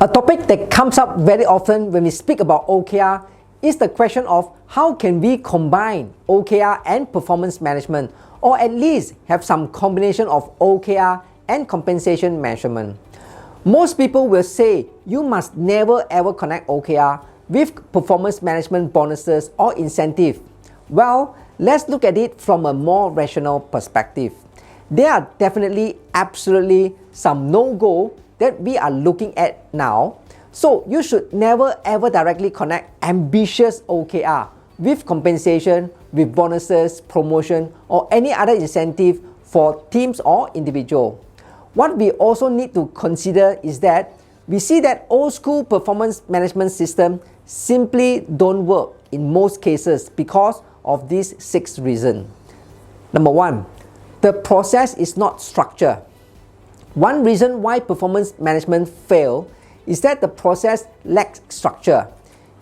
A topic that comes up very often when we speak about OKR is the question of how can we combine OKR and performance management, or at least have some combination of OKR and compensation measurement. Most people will say you must never ever connect OKR with performance management bonuses or incentive. Well, let's look at it from a more rational perspective. There are definitely absolutely some no-go that we are looking at now. So you should never ever directly connect ambitious OKR with compensation, with bonuses, promotion, or any other incentive for teams or individual. What we also need to consider is that we see that old school performance management system simply don't work in most cases because of these 6 reasons. Number 1, the process is not structured. One reason why performance management fail is that the process lacks structure.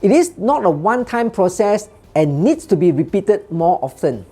It is not a one-time process and needs to be repeated more often.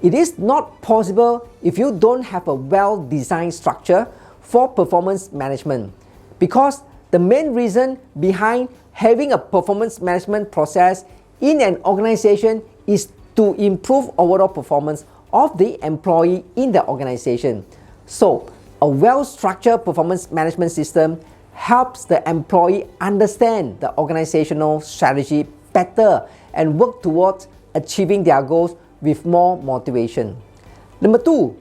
It is not possible if you don't have a well-designed structure for performance management, because the main reason behind having a performance management process in an organization is to improve overall performance of the employee in the organization. So, a well-structured performance management system helps the employee understand the organizational strategy better and work towards achieving their goals with more motivation. Number 2,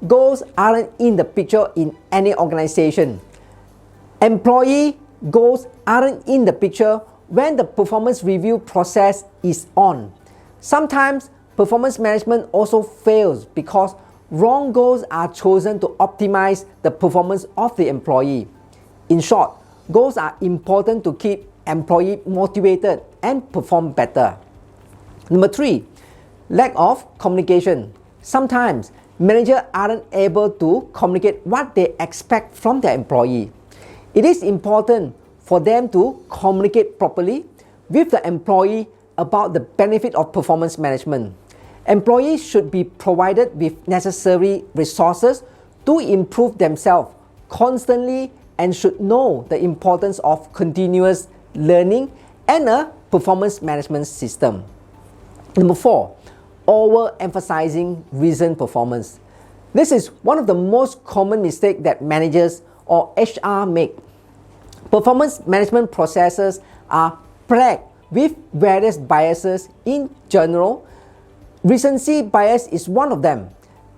goals aren't in the picture in any organization. Employee goals aren't in the picture when the performance review process is on. Sometimes performance management also fails because wrong goals are chosen to optimize the performance of the employee. In short, goals are important to keep employee motivated and perform better. Number 3, lack of communication. Sometimes managers aren't able to communicate what they expect from their employee. It is important for them to communicate properly with the employee about the benefit of performance management. Employees should be provided with necessary resources to improve themselves constantly and should know the importance of continuous learning and a performance management system. Number 4, overemphasizing recent performance. This is one of the most common mistakes that managers or HR make. Performance management processes are plagued with various biases in general. Recency bias is one of them.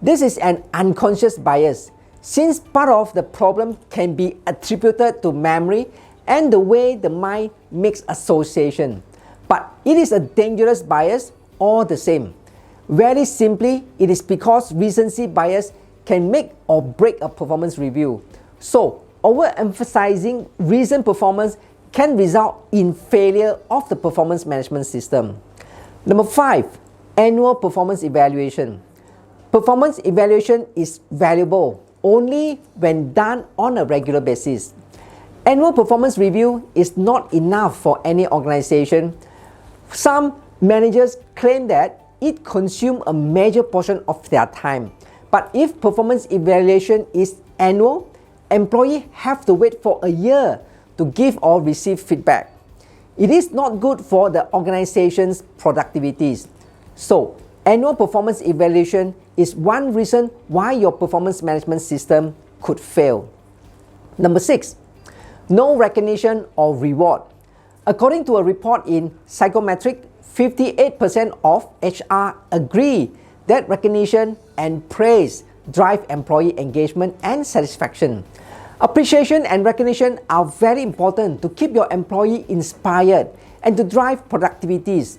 This is an unconscious bias, since part of the problem can be attributed to memory and the way the mind makes association. But it is a dangerous bias all the same. Very simply, it is because recency bias can make or break a performance review. So, overemphasizing recent performance can result in failure of the performance management system. Number 5, annual performance evaluation. Performance evaluation is valuable only when done on a regular basis. Annual performance review is not enough for any organization. Some managers claim that it consumes a major portion of their time. But if performance evaluation is annual, employees have to wait for a year to give or receive feedback. It is not good for the organization's productivities. So, annual performance evaluation is one reason why your performance management system could fail. Number 6, no recognition or reward. According to a report in Psychometric, 58% of HR agree that recognition and praise drive employee engagement and satisfaction. Appreciation and recognition are very important to keep your employee inspired and to drive productivities.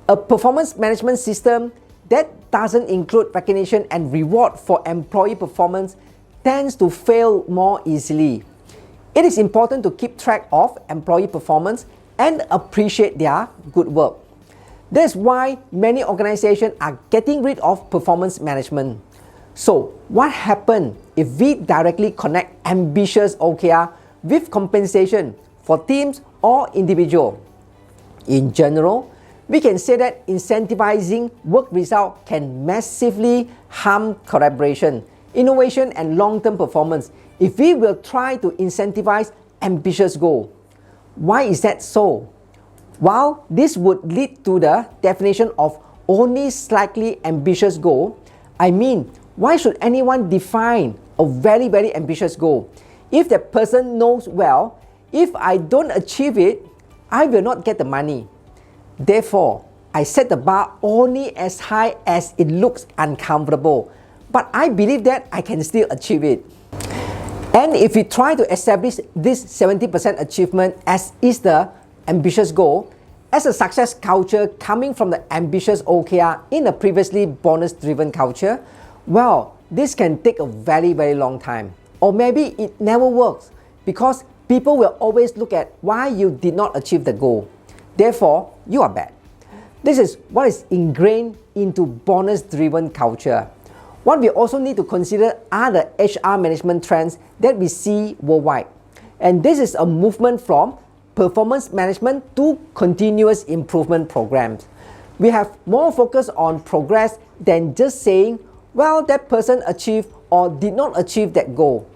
A performance management system that doesn't include recognition and reward for employee performance tends to fail more easily. It is important to keep track of employee performance and appreciate their good work. That's why many organizations are getting rid of performance management. So, what happens if we directly connect ambitious OKR with compensation for teams or individuals? In general, we can say that incentivizing work results can massively harm collaboration, innovation, and long-term performance if we will try to incentivize ambitious goals. Why is that so? While this would lead to the definition of only slightly ambitious goal, I mean, why should anyone define a very, very ambitious goal? If that person knows well, if I don't achieve it, I will not get the money. Therefore, I set the bar only as high as it looks uncomfortable, but I believe that I can still achieve it. And if we try to establish this 70% achievement as is the ambitious goal, as a success culture coming from the ambitious OKR in a previously bonus-driven culture, well, this can take a very, very long time. Or maybe it never works because people will always look at why you did not achieve the goal. Therefore, you are bad. This is what is ingrained into bonus-driven culture. What we also need to consider are the HR management trends that we see worldwide. And this is a movement from performance management to continuous improvement programs. We have more focus on progress than just saying, well, that person achieved or did not achieve that goal.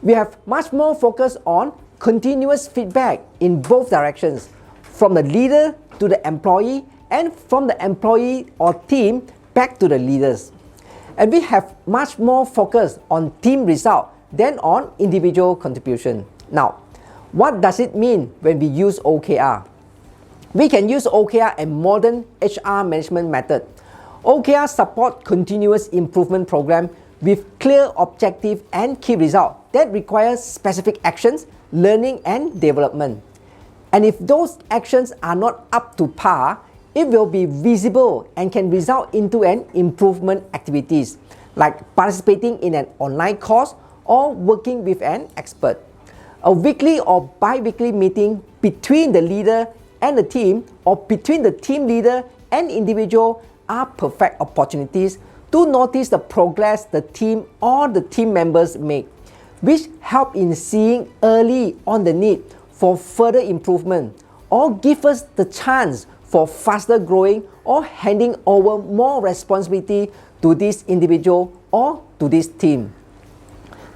We have much more focus on continuous feedback in both directions, from the leader to the employee and from the employee or team back to the leaders. And we have much more focus on team result than on individual contribution. Now, what does it mean when we use OKR? We can use OKR and modern HR management method. OKR support continuous improvement program with clear objective and key result that requires specific actions, learning and development. And if those actions are not up to par, it will be visible and can result into an improvement activities like participating in an online course or working with an expert. A weekly or bi-weekly meeting between the leader and the team or between the team leader and individual are perfect opportunities to notice the progress the team or the team members make, which help in seeing early on the need for further improvement or give us the chance for faster growing or handing over more responsibility to this individual or to this team.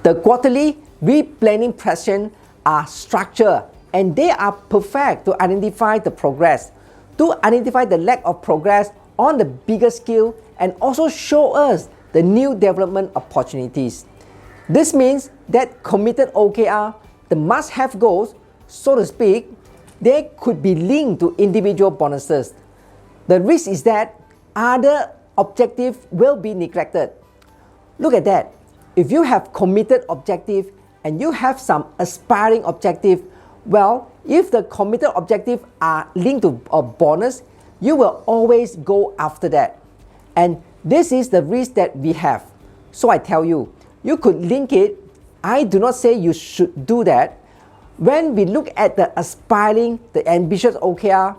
The quarterly replanning sessions are structured and they are perfect to identify the progress, to identify the lack of progress on the bigger scale and also show us the new development opportunities. This means that committed OKR, the must-have goals, so to speak, they could be linked to individual bonuses. The risk is that other objectives will be neglected. Look at that. If you have committed objective and you have some aspiring objective, well, if the committed objectives are linked to a bonus, you will always go after that. And this is the risk that we have. So I tell you, you could link it. I do not say you should do that. When we look at the aspiring, the ambitious OKR,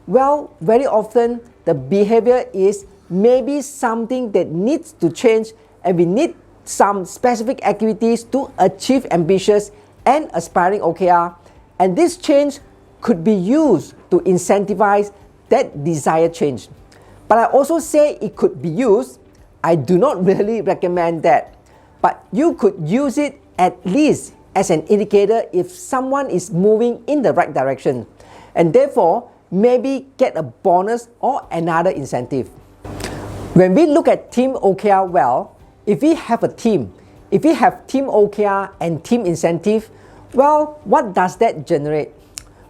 well, very often the behavior is maybe something that needs to change and we need some specific activities to achieve ambitious and aspiring OKR. And this change could be used to incentivize that desired change. But I also say it could be used. I do not really recommend that. But you could use it at least as an indicator if someone is moving in the right direction, and therefore maybe get a bonus or another incentive. When we look at team OKR, well, if we have a team, if we have team OKR and team incentive, well, what does that generate?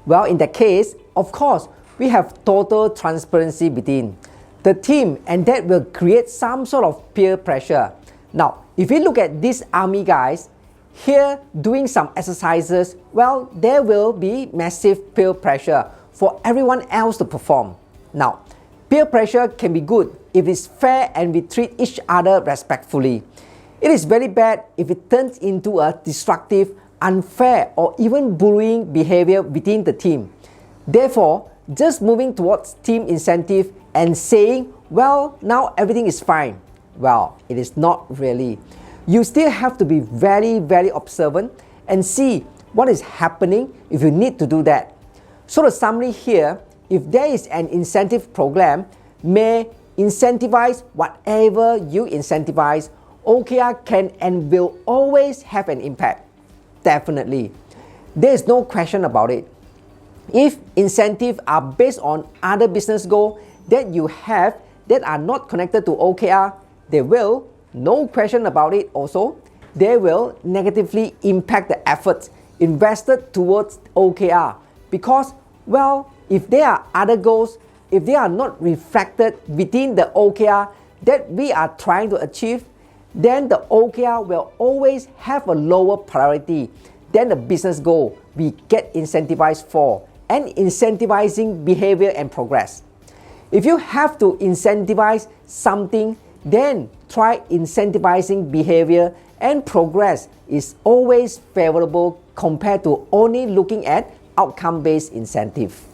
Well, in that case, of course, we have total transparency between the team, and that will create some sort of peer pressure. Now, if we look at these army guys, here doing some exercises, well, there will be massive peer pressure for everyone else to perform. Now, peer pressure can be good if it's fair and we treat each other respectfully. It is very bad if it turns into a destructive, unfair, or even bullying behavior within the team. Therefore, just moving towards team incentive and saying, well, now everything is fine. Well, it is not really. You still have to be very, very observant and see what is happening if you need to do that. So the summary here, if there is an incentive program, may incentivize whatever you incentivize, OKR can and will always have an impact. Definitely. There is no question about it. If incentives are based on other business goals that you have that are not connected to OKR, they will, no question about it also, they will negatively impact the efforts invested towards OKR because, well, if there are other goals, if they are not reflected within the OKR that we are trying to achieve, then the OKR will always have a lower priority than the business goal we get incentivized for and incentivizing behavior and progress. If you have to incentivize something, then try incentivizing behavior and progress is always favorable compared to only looking at outcome-based incentive.